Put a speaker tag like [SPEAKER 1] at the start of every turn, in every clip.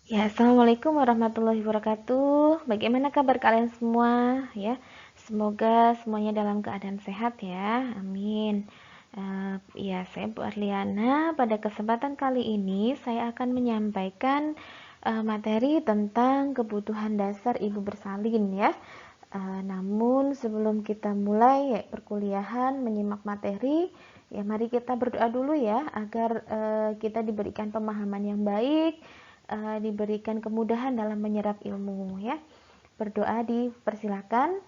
[SPEAKER 1] Ya, assalamualaikum warahmatullahi wabarakatuh. Bagaimana kabar kalian semua? Ya, semoga semuanya dalam keadaan sehat ya. Amin. Ya, saya Bu Arliana. Pada kesempatan kali ini saya akan menyampaikan materi tentang kebutuhan dasar ibu bersalin ya. Namun sebelum kita mulai perkuliahan menyimak materi, ya mari kita berdoa dulu ya agar kita diberikan pemahaman yang baik, diberikan kemudahan dalam menyerap ilmu ya. Berdoa dipersilakan.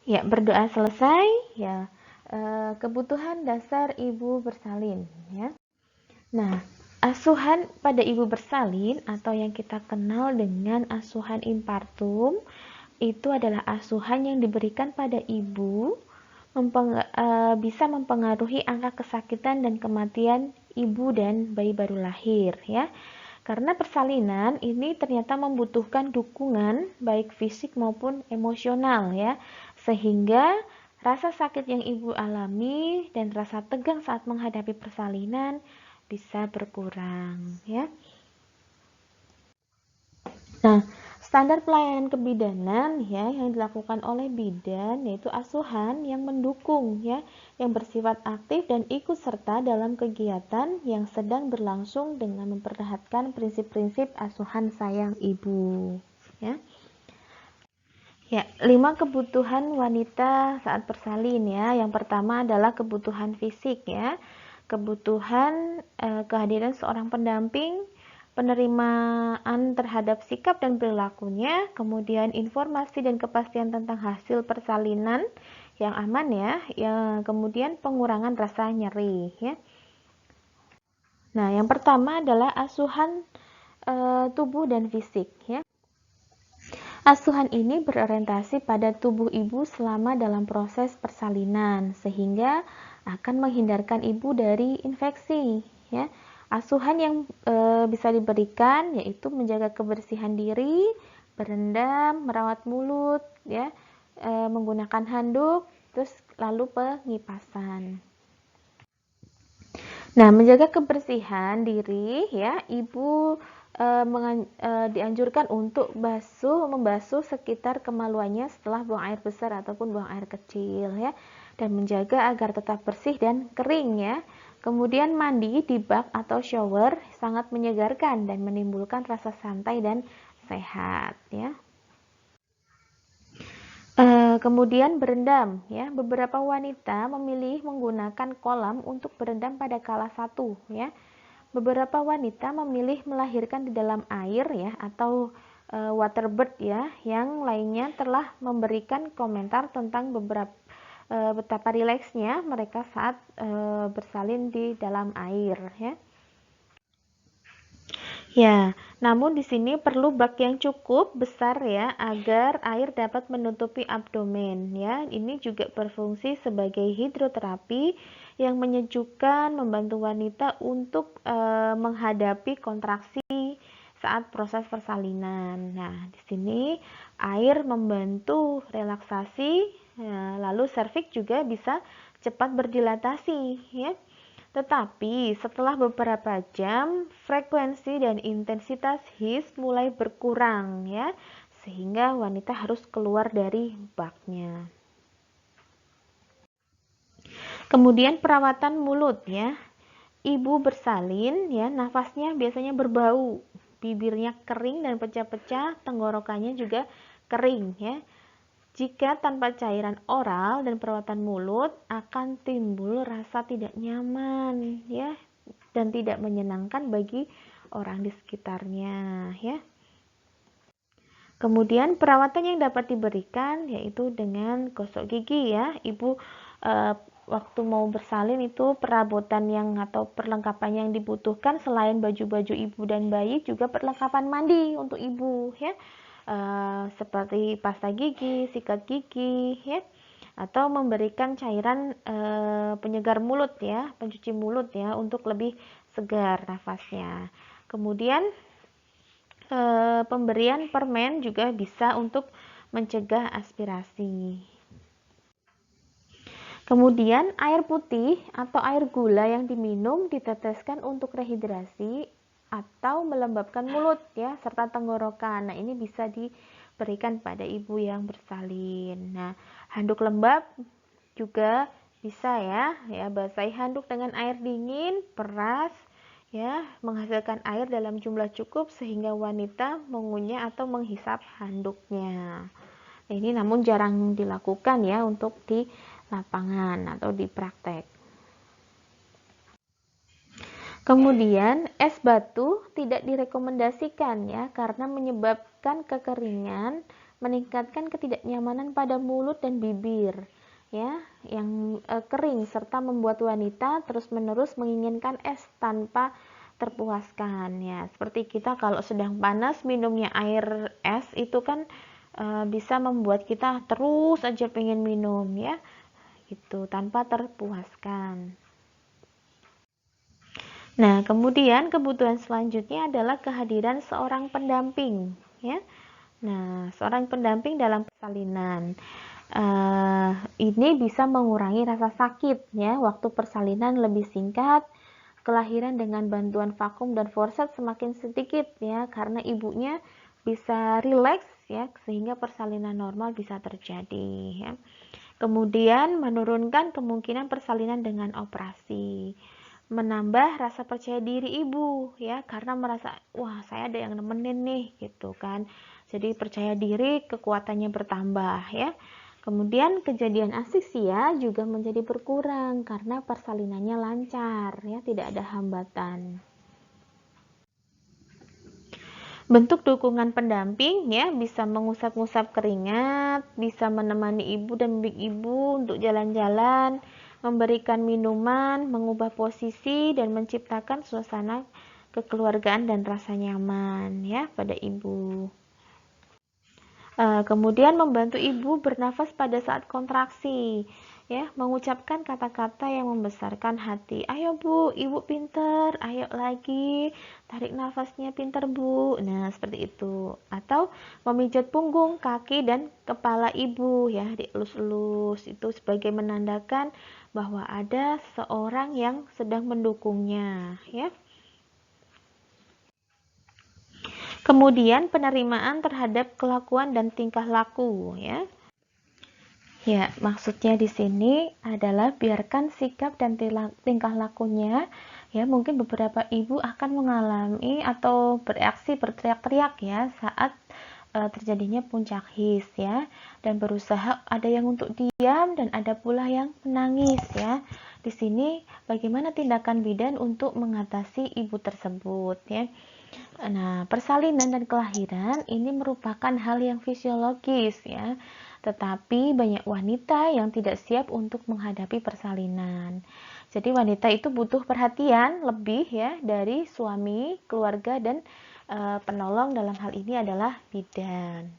[SPEAKER 1] Ya, berdoa selesai ya. Kebutuhan dasar ibu bersalin ya. Nah, asuhan pada ibu bersalin atau yang kita kenal dengan asuhan impartum itu adalah asuhan yang diberikan pada ibu bisa mempengaruhi angka kesakitan dan kematian ibu dan bayi baru lahir ya. Karena persalinan ini ternyata membutuhkan dukungan baik fisik maupun emosional ya. Sehingga rasa sakit yang ibu alami dan rasa tegang saat menghadapi persalinan bisa berkurang ya. Nah, standar pelayanan kebidanan ya yang dilakukan oleh bidan yaitu asuhan yang mendukung ya, yang bersifat aktif dan ikut serta dalam kegiatan yang sedang berlangsung dengan memperlihatkan prinsip-prinsip asuhan sayang ibu ya. Ya, 5 kebutuhan wanita saat bersalin ya. Yang pertama adalah kebutuhan fisik ya. Kebutuhan kehadiran seorang pendamping, penerimaan terhadap sikap dan perilakunya, kemudian informasi dan kepastian tentang hasil persalinan yang aman ya, kemudian pengurangan rasa nyeri ya. Nah, yang pertama adalah asuhan tubuh dan fisik ya. Asuhan ini berorientasi pada tubuh ibu selama dalam proses persalinan, sehingga akan menghindarkan ibu dari infeksi. Ya. Asuhan yang bisa diberikan yaitu menjaga kebersihan diri, berendam, merawat mulut, ya, menggunakan handuk, terus lalu pengipasan. Nah, menjaga kebersihan diri ya, ibu dianjurkan untuk membasuh sekitar kemaluannya setelah buang air besar ataupun buang air kecil ya, dan menjaga agar tetap bersih dan kering ya. Kemudian mandi di bak atau shower sangat menyegarkan dan menimbulkan rasa santai dan sehat ya. Kemudian berendam ya, beberapa wanita memilih menggunakan kolam untuk berendam pada kala satu ya. Beberapa wanita memilih melahirkan di dalam air ya, atau waterbirth ya. Yang lainnya telah memberikan komentar tentang betapa rileksnya mereka saat bersalin di dalam air ya. Ya, namun di sini perlu bak yang cukup besar ya agar air dapat menutupi abdomen ya. Ini juga berfungsi sebagai hidroterapi yang menyejukkan, membantu wanita untuk menghadapi kontraksi saat proses persalinan. Nah, di sini air membantu relaksasi, ya, lalu serviks juga bisa cepat berdilatasi ya. Tetapi setelah beberapa jam, frekuensi dan intensitas his mulai berkurang ya, sehingga wanita harus keluar dari baknya. Kemudian perawatan mulut ya. Ibu bersalin ya, nafasnya biasanya berbau, bibirnya kering dan pecah-pecah, tenggorokannya juga kering ya. Jika tanpa cairan oral dan perawatan mulut akan timbul rasa tidak nyaman ya, dan tidak menyenangkan bagi orang di sekitarnya ya. Kemudian perawatan yang dapat diberikan yaitu dengan gosok gigi ya. Ibu waktu mau bersalin itu perabotan yang atau perlengkapan yang dibutuhkan selain baju-baju ibu dan bayi juga perlengkapan mandi untuk ibu ya. Seperti pasta gigi, sikat gigi ya, atau memberikan cairan penyegar mulut ya, pencuci mulut ya, untuk lebih segar nafasnya. Kemudian pemberian permen juga bisa untuk mencegah aspirasi. Kemudian air putih atau air gula yang diminum diteteskan untuk rehidrasi atau melembabkan mulut ya serta tenggorokan. Nah, ini bisa diberikan pada ibu yang bersalin. Nah, handuk lembab juga bisa ya basahi handuk dengan air dingin, peras ya, menghasilkan air dalam jumlah cukup sehingga wanita mengunyah atau menghisap handuknya. Ini namun jarang dilakukan ya untuk di lapangan atau di praktek. Kemudian es batu tidak direkomendasikan ya karena menyebabkan kekeringan, meningkatkan ketidaknyamanan pada mulut dan bibir ya yang kering serta membuat wanita terus-menerus menginginkan es tanpa terpuaskan ya. Seperti kita kalau sedang panas minumnya air es itu kan bisa membuat kita terus aja pengen minum ya gitu tanpa terpuaskan. Nah, kemudian kebutuhan selanjutnya adalah kehadiran seorang pendamping ya. Nah, seorang pendamping dalam persalinan ini bisa mengurangi rasa sakit ya waktu persalinan lebih singkat, kelahiran dengan bantuan vakum dan forceps semakin sedikit ya karena ibunya bisa rileks ya sehingga persalinan normal bisa terjadi ya. Kemudian menurunkan kemungkinan persalinan dengan operasi. Menambah rasa percaya diri ibu ya karena merasa wah saya ada yang nemenin nih gitu kan. Jadi percaya diri kekuatannya bertambah ya. Kemudian kejadian asiksia juga menjadi berkurang karena persalinannya lancar ya, tidak ada hambatan. Bentuk dukungan pendamping ya bisa mengusap-ngusap keringat, bisa menemani ibu dan membimbing ibu untuk jalan-jalan, memberikan minuman, mengubah posisi dan menciptakan suasana kekeluargaan dan rasa nyaman ya pada ibu. Kemudian membantu ibu bernafas pada saat kontraksi ya, mengucapkan kata-kata yang membesarkan hati. Ayo bu, ibu pinter, ayo lagi, tarik nafasnya pinter bu. Nah seperti itu. Atau memijat punggung, kaki dan kepala ibu ya, dielus-elus itu sebagai menandakan bahwa ada seorang yang sedang mendukungnya ya. Kemudian penerimaan terhadap kelakuan dan tingkah laku ya. Ya, maksudnya di sini adalah biarkan sikap dan tingkah lakunya ya, mungkin beberapa ibu akan mengalami atau bereaksi berteriak-teriak ya saat terjadinya puncak his ya, dan berusaha ada yang untuk diam dan ada pula yang menangis ya. Di sini bagaimana tindakan bidan untuk mengatasi ibu tersebut ya. Nah, persalinan dan kelahiran ini merupakan hal yang fisiologis ya. Tetapi banyak wanita yang tidak siap untuk menghadapi persalinan. Jadi wanita itu butuh perhatian lebih ya dari suami, keluarga dan penolong dalam hal ini adalah bidan.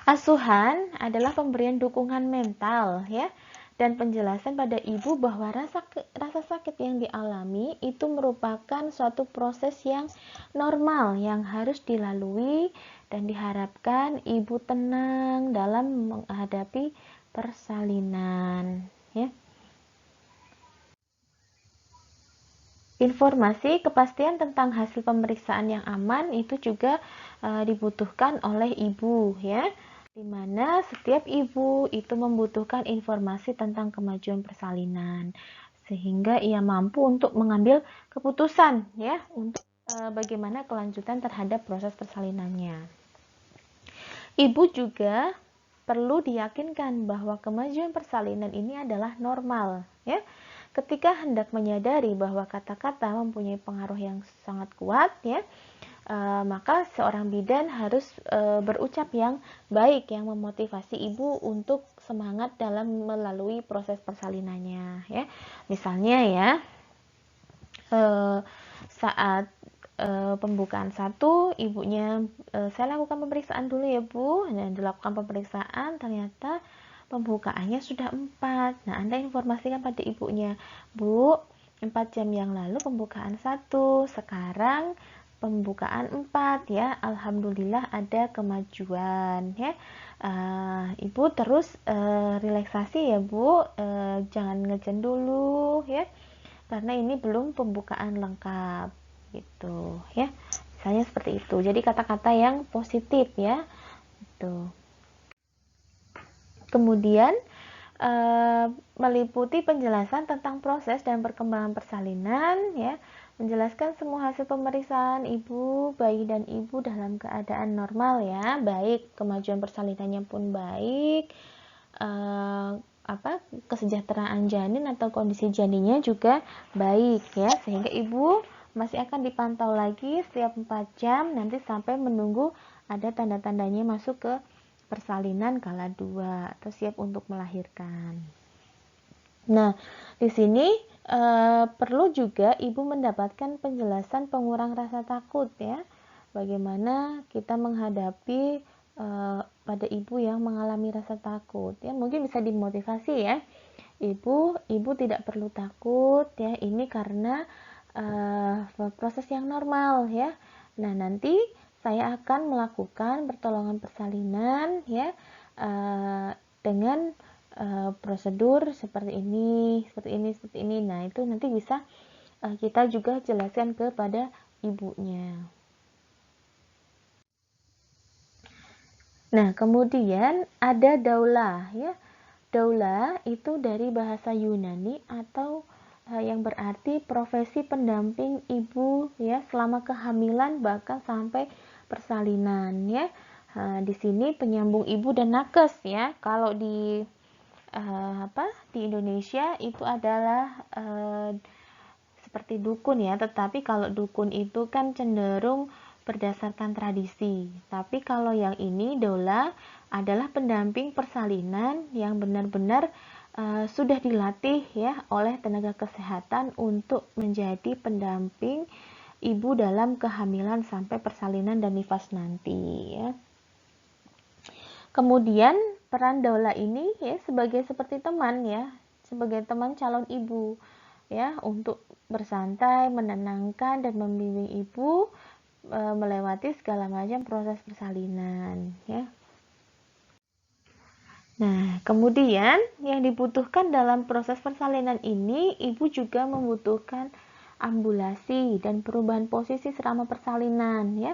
[SPEAKER 1] Asuhan adalah pemberian dukungan mental ya dan penjelasan pada ibu bahwa rasa sakit yang dialami itu merupakan suatu proses yang normal yang harus dilalui dan diharapkan ibu tenang dalam menghadapi persalinan ya. Informasi kepastian tentang hasil pemeriksaan yang aman itu juga dibutuhkan oleh ibu ya, di mana setiap ibu itu membutuhkan informasi tentang kemajuan persalinan sehingga ia mampu untuk mengambil keputusan ya untuk bagaimana kelanjutan terhadap proses persalinannya. Ibu juga perlu diyakinkan bahwa kemajuan persalinan ini adalah normal ya. Ketika hendak menyadari bahwa kata-kata mempunyai pengaruh yang sangat kuat ya, maka seorang bidan harus berucap yang baik yang memotivasi ibu untuk semangat dalam melalui proses persalinannya ya. Misalnya ya saat pembukaan 1 ibunya saya lakukan pemeriksaan dulu ya bu, dan dilakukan pemeriksaan ternyata pembukaannya sudah 4. Nah, Anda informasikan pada ibunya, Bu, 4 jam yang lalu pembukaan 1, sekarang pembukaan 4 ya. Alhamdulillah ada kemajuan ya. Ibu terus relaksasi ya Bu, jangan ngejen dulu ya, karena ini belum pembukaan lengkap gitu ya. Misalnya seperti itu. Jadi kata-kata yang positif ya. Gitu. Kemudian meliputi penjelasan tentang proses dan perkembangan persalinan ya, menjelaskan semua hasil pemeriksaan ibu, bayi dan ibu dalam keadaan normal ya, baik kemajuan persalinannya pun baik, kesejahteraan janin atau kondisi janinnya juga baik ya, sehingga ibu masih akan dipantau lagi setiap 4 jam nanti sampai menunggu ada tanda-tandanya masuk ke persalinan kala 2 atau siap untuk melahirkan. Nah, di sini perlu juga ibu mendapatkan penjelasan pengurang rasa takut ya. Bagaimana kita menghadapi pada ibu yang mengalami rasa takut ya. Mungkin bisa dimotivasi ya. Ibu tidak perlu takut ya. Ini karena proses yang normal ya. Nah, nanti saya akan melakukan pertolongan persalinan ya dengan prosedur seperti ini. Nah, itu nanti bisa kita juga jelaskan kepada ibunya. Nah, kemudian ada daulah ya. Daulah itu dari bahasa Yunani atau yang berarti profesi pendamping ibu ya selama kehamilan bahkan sampai persalinan ya. Di sini penyambung ibu dan nakes ya. Kalau di di Indonesia itu adalah seperti dukun ya, tetapi kalau dukun itu kan cenderung berdasarkan tradisi. Tapi kalau yang ini doula adalah pendamping persalinan yang benar-benar sudah dilatih ya oleh tenaga kesehatan untuk menjadi pendamping ibu dalam kehamilan sampai persalinan dan nifas nanti ya. Kemudian peran doula ini ya sebagai seperti teman ya, sebagai teman calon ibu ya, untuk bersantai, menenangkan dan membimbing ibu melewati segala macam proses persalinan ya. Nah, kemudian yang dibutuhkan dalam proses persalinan ini, ibu juga membutuhkan ambulasi dan perubahan posisi selama persalinan ya.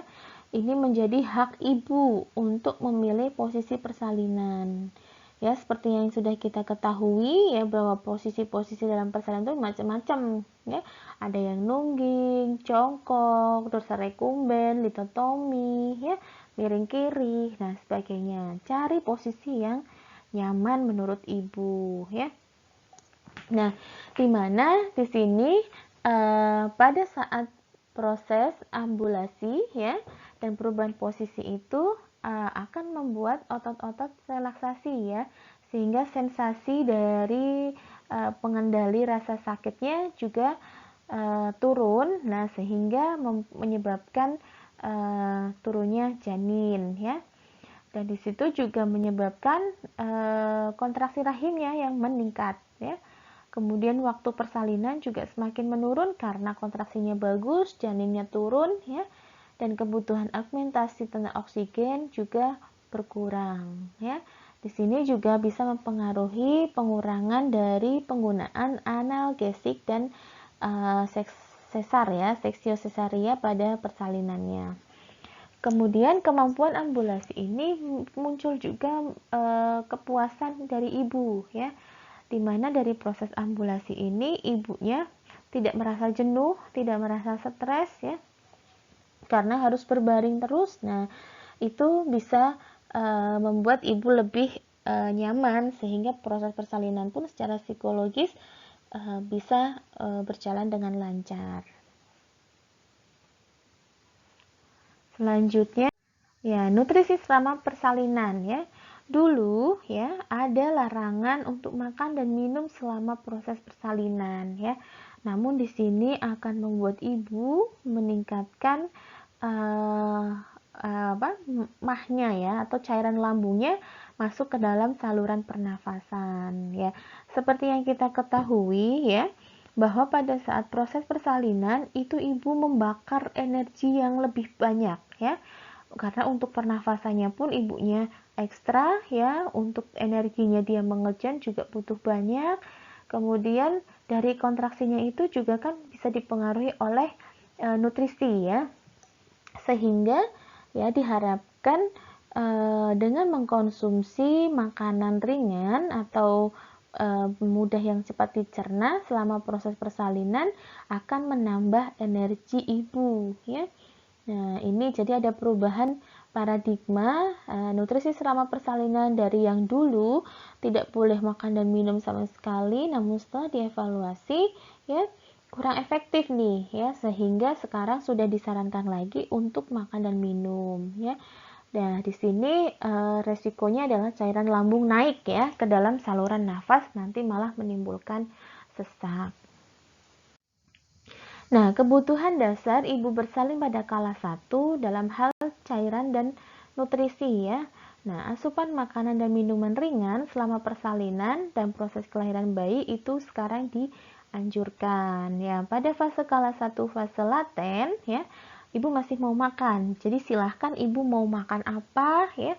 [SPEAKER 1] Ini menjadi hak ibu untuk memilih posisi persalinan. Ya, seperti yang sudah kita ketahui ya, bahwa posisi-posisi dalam persalinan itu macam-macam ya. Ada yang nungging, jongkok, terus rekumben, litotomi ya, miring kiri, nah sebagainya. Cari posisi yang nyaman menurut ibu ya. Nah, dimana di sini pada saat proses ambulasi ya dan perubahan posisi itu akan membuat otot-otot relaksasi ya, sehingga sensasi dari pengendali rasa sakitnya juga turun. Nah, sehingga menyebabkan turunnya janin ya. Dan di situ juga menyebabkan kontraksi rahimnya yang meningkat ya. Kemudian waktu persalinan juga semakin menurun karena kontraksinya bagus, janinnya turun ya. Dan kebutuhan augmentasi tenaga oksigen juga berkurang ya. Di sini juga bisa mempengaruhi pengurangan dari penggunaan analgesik dan sesar ya, seksio sesaria pada persalinannya. Kemudian kemampuan ambulasi ini muncul juga kepuasan dari ibu ya, dimana dari proses ambulasi ini ibunya tidak merasa jenuh, tidak merasa stres ya, karena harus berbaring terus. Nah, itu bisa membuat ibu lebih nyaman, sehingga proses persalinan pun secara psikologis bisa berjalan dengan lancar. Selanjutnya ya, nutrisi selama persalinan ya. Dulu ya ada larangan untuk makan dan minum selama proses persalinan ya. Namun di sini akan membuat ibu meningkatkan mahnya ya, atau cairan lambungnya masuk ke dalam saluran pernafasan ya. Seperti yang kita ketahui ya, bahwa pada saat proses persalinan itu ibu membakar energi yang lebih banyak ya. Karena untuk pernafasannya pun ibunya ekstra ya, untuk energinya dia mengejan juga butuh banyak. Kemudian dari kontraksinya itu juga kan bisa dipengaruhi oleh nutrisi ya. Sehingga ya diharapkan dengan mengkonsumsi makanan ringan atau mudah yang cepat dicerna selama proses persalinan akan menambah energi ibu ya. Nah, ini jadi ada perubahan paradigma nutrisi selama persalinan dari yang dulu tidak boleh makan dan minum sama sekali, namun setelah dievaluasi ya kurang efektif nih ya, sehingga sekarang sudah disarankan lagi untuk makan dan minum ya. Nah, di sini resikonya adalah cairan lambung naik ya ke dalam saluran nafas, nanti malah menimbulkan sesak. Nah, kebutuhan dasar ibu bersalin pada kala 1 dalam hal cairan dan nutrisi ya. Nah, asupan makanan dan minuman ringan selama persalinan dan proses kelahiran bayi itu sekarang dianjurkan ya. Pada fase kala 1 fase laten ya, ibu masih mau makan. Jadi silahkan ibu mau makan apa ya,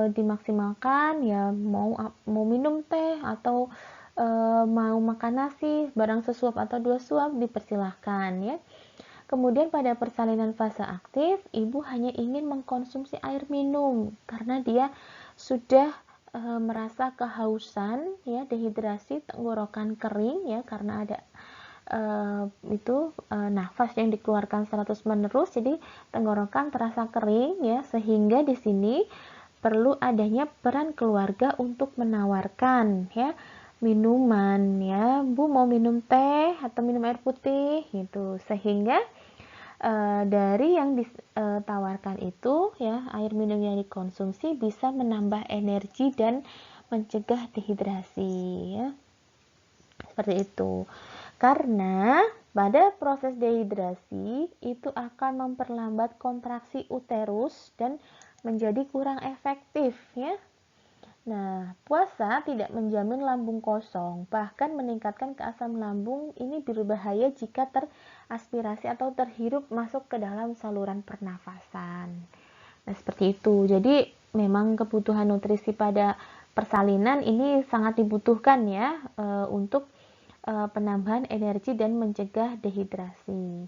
[SPEAKER 1] dimaksimalkan ya, mau minum teh atau mau makan nasi barang sesuap atau 2 suap dipersilahkan ya. Kemudian pada persalinan fase aktif, ibu hanya ingin mengkonsumsi air minum karena dia sudah merasa kehausan ya, dehidrasi, tenggorokan kering ya karena ada nafas yang dikeluarkan terus menerus, jadi tenggorokan terasa kering ya, sehingga di sini perlu adanya peran keluarga untuk menawarkan ya minuman ya, Bu mau minum teh atau minum air putih gitu, sehingga dari yang ditawarkan itu ya, air minum yang dikonsumsi bisa menambah energi dan mencegah dehidrasi ya, seperti itu. Karena pada proses dehidrasi itu akan memperlambat kontraksi uterus dan menjadi kurang efektif ya. Nah, puasa tidak menjamin lambung kosong, bahkan meningkatkan keasam lambung. Ini berbahaya jika teraspirasi atau terhirup masuk ke dalam saluran pernafasan. Nah, seperti itu. Jadi, memang kebutuhan nutrisi pada persalinan ini sangat dibutuhkan ya, untuk penambahan energi dan mencegah dehidrasi.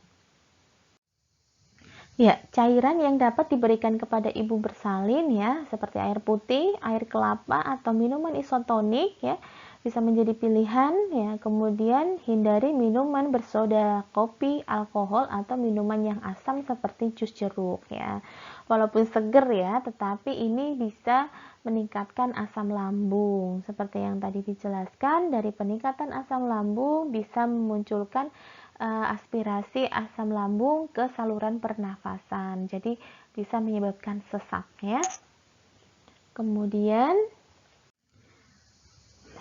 [SPEAKER 1] Ya, cairan yang dapat diberikan kepada ibu bersalin ya, seperti air putih, air kelapa atau minuman isotonik ya, bisa menjadi pilihan ya. Kemudian hindari minuman bersoda, kopi, alkohol atau minuman yang asam seperti jus jeruk ya. Walaupun seger ya, tetapi ini bisa meningkatkan asam lambung. Seperti yang tadi dijelaskan, dari peningkatan asam lambung bisa memunculkan aspirasi asam lambung ke saluran pernafasan, jadi bisa menyebabkan sesak ya. Kemudian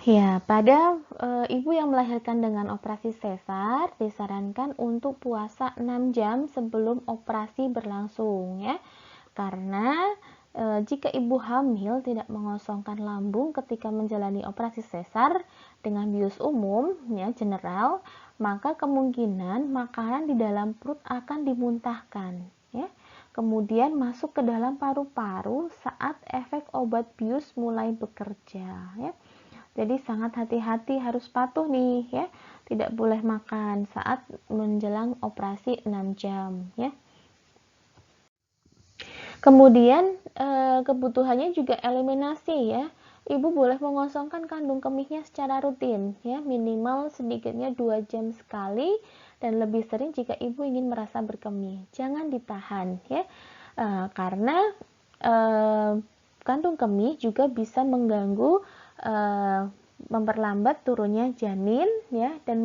[SPEAKER 1] ya, pada ibu yang melahirkan dengan operasi sesar disarankan untuk puasa 6 jam sebelum operasi berlangsung ya, karena jika ibu hamil tidak mengosongkan lambung ketika menjalani operasi sesar dengan bius umum ya, general, maka kemungkinan makanan di dalam perut akan dimuntahkan ya, kemudian masuk ke dalam paru-paru saat efek obat bius mulai bekerja ya. Jadi sangat hati-hati, harus patuh nih ya, tidak boleh makan saat menjelang operasi 6 jam ya. Kemudian kebutuhannya juga eliminasi ya. Ibu boleh mengosongkan kandung kemihnya secara rutin ya, minimal sedikitnya 2 jam sekali dan lebih sering jika ibu ingin merasa berkemih. Jangan ditahan ya, karena kandung kemih juga bisa mengganggu, memperlambat turunnya janin ya, dan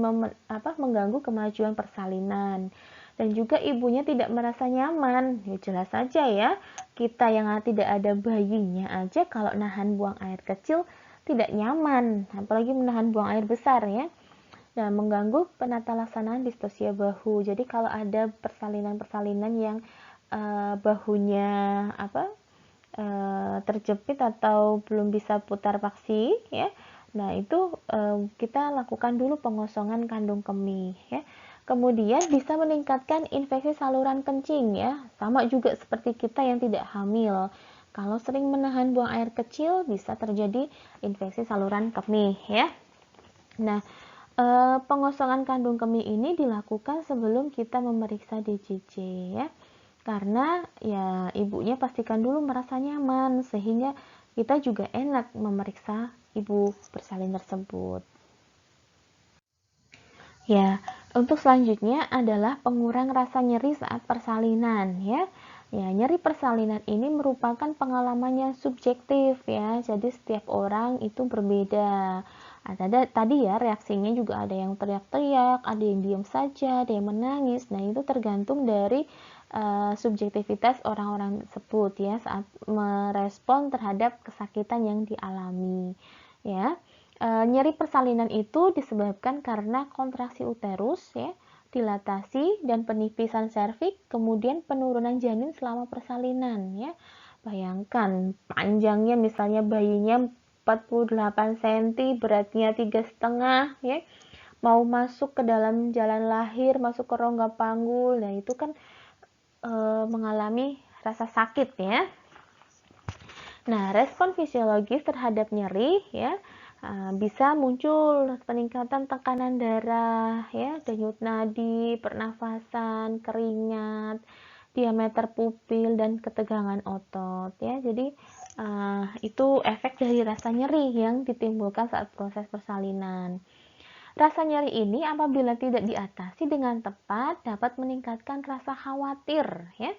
[SPEAKER 1] mengganggu kemajuan persalinan. Dan juga ibunya tidak merasa nyaman, ya jelas saja ya, kita yang tidak ada bayinya aja kalau nahan buang air kecil tidak nyaman, apalagi menahan buang air besar ya. Nah, mengganggu penata laksanaan distosia bahu. Jadi kalau ada persalinan-persalinan yang bahunya terjepit atau belum bisa putar paksi ya, Nah, itu kita lakukan dulu pengosongan kandung kemih ya. Kemudian bisa meningkatkan infeksi saluran kencing ya. Sama juga seperti kita yang tidak hamil. Kalau sering menahan buang air kecil bisa terjadi infeksi saluran kemih ya. Nah, pengosongan kandung kemih ini dilakukan sebelum kita memeriksa DJJ ya. Karena ya ibunya pastikan dulu merasa nyaman sehingga kita juga enak memeriksa ibu bersalin tersebut. Ya, untuk selanjutnya adalah pengurang rasa nyeri saat persalinan ya. Ya, nyeri persalinan ini merupakan pengalaman yang subjektif ya. Jadi setiap orang itu berbeda. Ada tadi ya reaksinya juga ada yang teriak-teriak, ada yang diam saja, ada yang menangis. Nah, itu tergantung dari subjektivitas orang-orang tersebut ya saat merespon terhadap kesakitan yang dialami ya. Nyeri persalinan itu disebabkan karena kontraksi uterus ya, dilatasi dan penipisan serviks, kemudian penurunan janin selama persalinan ya. Bayangkan panjangnya misalnya bayinya 48 cm, beratnya 3,5 ya. Mau masuk ke dalam jalan lahir, masuk ke rongga panggul. Nah, itu kan mengalami rasa sakit ya. Nah, respon fisiologis terhadap nyeri ya bisa muncul peningkatan tekanan darah ya, denyut nadi, pernafasan, keringat, diameter pupil dan ketegangan otot ya. Jadi itu efek dari rasa nyeri yang ditimbulkan saat proses persalinan. Rasa nyeri ini apabila tidak diatasi dengan tepat dapat meningkatkan rasa khawatir ya,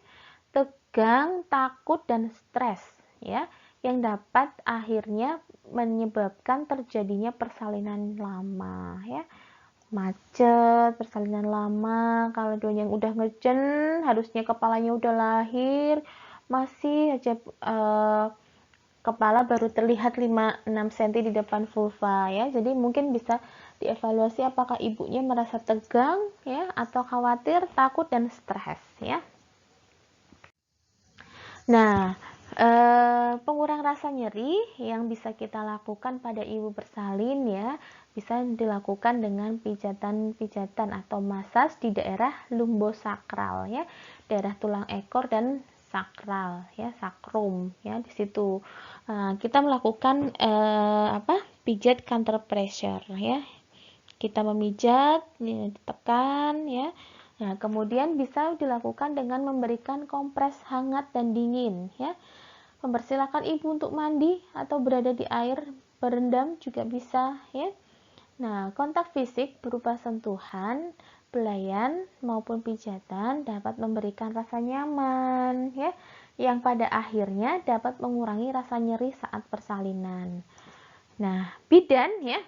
[SPEAKER 1] tegang, takut dan stres ya, yang dapat akhirnya menyebabkan terjadinya persalinan lama ya. Macet, persalinan lama, kalau yang udah ngejen harusnya kepalanya udah lahir masih aja kepala baru terlihat 5-6 cm di depan vulva ya. Jadi mungkin bisa dievaluasi apakah ibunya merasa tegang ya atau khawatir, takut dan stres ya. Nah, pengurang rasa nyeri yang bisa kita lakukan pada ibu bersalin ya, bisa dilakukan dengan pijatan-pijatan atau masas di daerah lumbosakral ya, daerah tulang ekor dan sakral ya, sakrum ya, di situ kita melakukan pijat counter pressure ya, kita memijat ya, ditekan ya. Nah, kemudian bisa dilakukan dengan memberikan kompres hangat dan dingin ya. Mempersilahkan ibu untuk mandi atau berada di air berendam juga bisa ya. Nah, kontak fisik berupa sentuhan, belayan maupun pijatan dapat memberikan rasa nyaman ya, yang pada akhirnya dapat mengurangi rasa nyeri saat persalinan. Nah, bidan ya,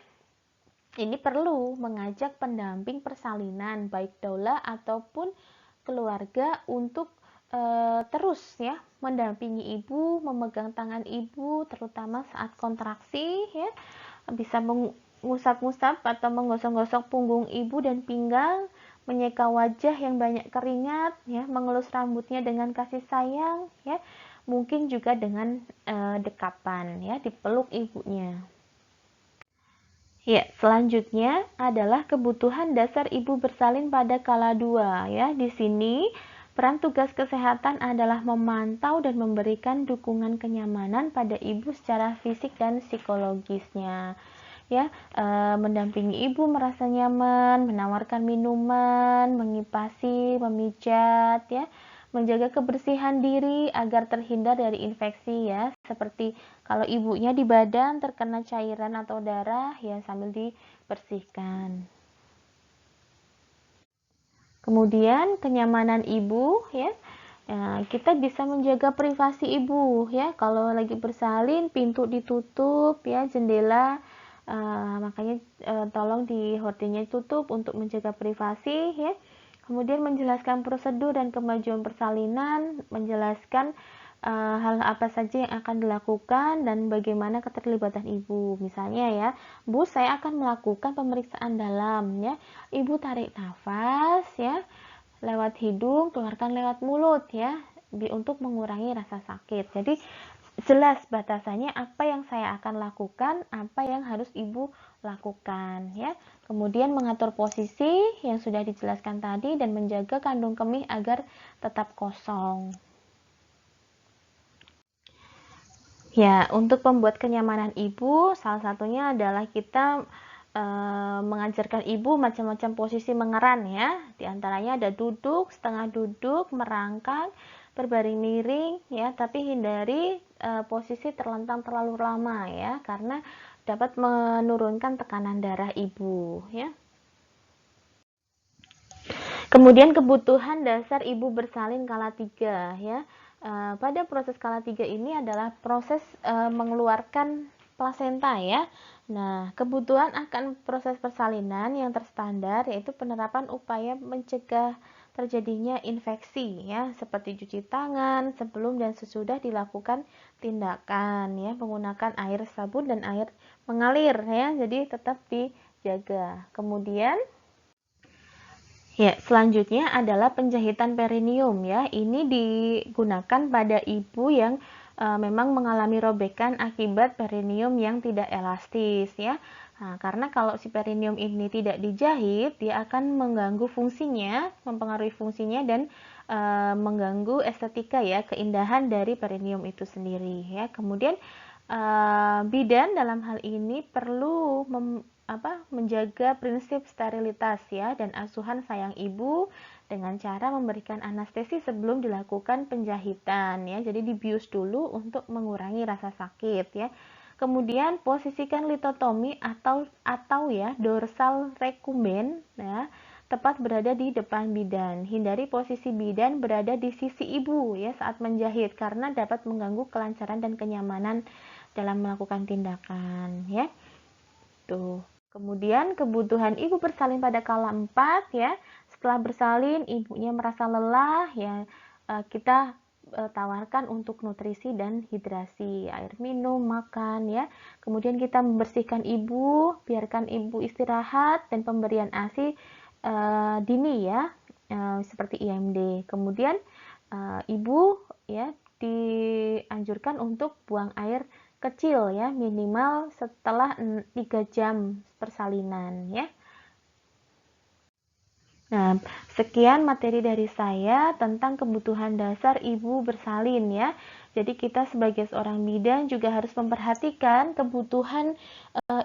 [SPEAKER 1] ini perlu mengajak pendamping persalinan baik daula ataupun keluarga untuk terus ya mendampingi ibu, memegang tangan ibu terutama saat kontraksi ya, bisa mengusap-ngusap atau menggosok-gosok punggung ibu dan pinggang, menyeka wajah yang banyak keringat ya, mengelus rambutnya dengan kasih sayang ya, mungkin juga dengan dekapan ya, dipeluk ibunya. Ya, selanjutnya adalah kebutuhan dasar ibu bersalin pada kala 2 ya. Di sini peran tugas kesehatan adalah memantau dan memberikan dukungan kenyamanan pada ibu secara fisik dan psikologisnya. Ya, mendampingi ibu merasa nyaman, menawarkan minuman, mengipasi, memijat ya, menjaga kebersihan diri agar terhindar dari infeksi ya, seperti kalau ibunya di badan terkena cairan atau darah ya sambil dibersihkan. Kemudian kenyamanan ibu ya, kita bisa menjaga privasi ibu ya, kalau lagi bersalin pintu ditutup ya, jendela makanya tolong di hordingnya tutup untuk menjaga privasi ya. Kemudian menjelaskan prosedur dan kemajuan persalinan, menjelaskan hal apa saja yang akan dilakukan dan bagaimana keterlibatan ibu. Misalnya ya, Bu, saya akan melakukan pemeriksaan dalam ya. Ibu tarik nafas ya, lewat hidung, keluarkan lewat mulut ya, untuk mengurangi rasa sakit. Jadi jelas batasannya apa yang saya akan lakukan, apa yang harus ibu lakukan ya. Kemudian mengatur posisi yang sudah dijelaskan tadi dan menjaga kandung kemih agar tetap kosong. Ya, untuk membuat kenyamanan ibu, salah satunya adalah kita mengajarkan ibu macam-macam posisi mengeran ya. Di antaranya ada duduk, setengah duduk, merangkak, berbaring miring ya, tapi hindari posisi terlentang terlalu lama ya, karena dapat menurunkan tekanan darah ibu ya. Kemudian kebutuhan dasar ibu bersalin kala 3 ya. Pada proses kala 3 ini adalah proses mengeluarkan plasenta ya. Nah, kebutuhan akan proses persalinan yang terstandar yaitu penerapan upaya mencegah terjadinya infeksi ya, seperti cuci tangan sebelum dan sesudah dilakukan tindakan ya, menggunakan air sabun dan air mengalir ya. Jadi tetap dijaga. Kemudian ya, selanjutnya adalah penjahitan perineum ya. Ini digunakan pada ibu yang memang mengalami robekan akibat perineum yang tidak elastis ya. Nah, karena kalau si perineum ini tidak dijahit, dia akan mengganggu fungsinya, mempengaruhi fungsinya dan mengganggu estetika ya, keindahan dari perineum itu sendiri ya. Kemudian bidan dalam hal ini perlu menjaga prinsip sterilitas ya dan asuhan sayang ibu dengan cara memberikan anestesi sebelum dilakukan penjahitan ya. Jadi dibius dulu untuk mengurangi rasa sakit ya. Kemudian posisikan litotomi atau ya dorsal recumbent ya, tepat berada di depan bidan. Hindari posisi bidan berada di sisi ibu ya saat menjahit karena dapat mengganggu kelancaran dan kenyamanan dalam melakukan tindakan ya. Tuh. Kemudian kebutuhan ibu bersalin pada kala 4 ya. Setelah bersalin ibunya merasa lelah ya, kita tawarkan untuk nutrisi dan hidrasi, air minum, makan ya. Kemudian kita membersihkan ibu, biarkan ibu istirahat dan pemberian ASI dini ya, seperti IMD. Kemudian ibu ya dianjurkan untuk buang air kecil ya, minimal setelah 3 jam persalinan ya. Nah, sekian materi dari saya tentang kebutuhan dasar ibu bersalin ya. Jadi kita sebagai seorang bidan juga harus memperhatikan kebutuhan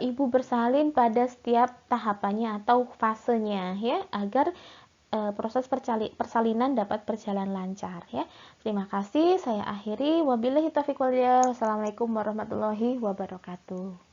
[SPEAKER 1] ibu bersalin pada setiap tahapannya atau fasenya ya, agar proses persalinan dapat berjalan lancar ya. Terima kasih, saya akhiri. Wabillahi taufiq wal hidayah. Wassalamualaikum warahmatullahi wabarakatuh.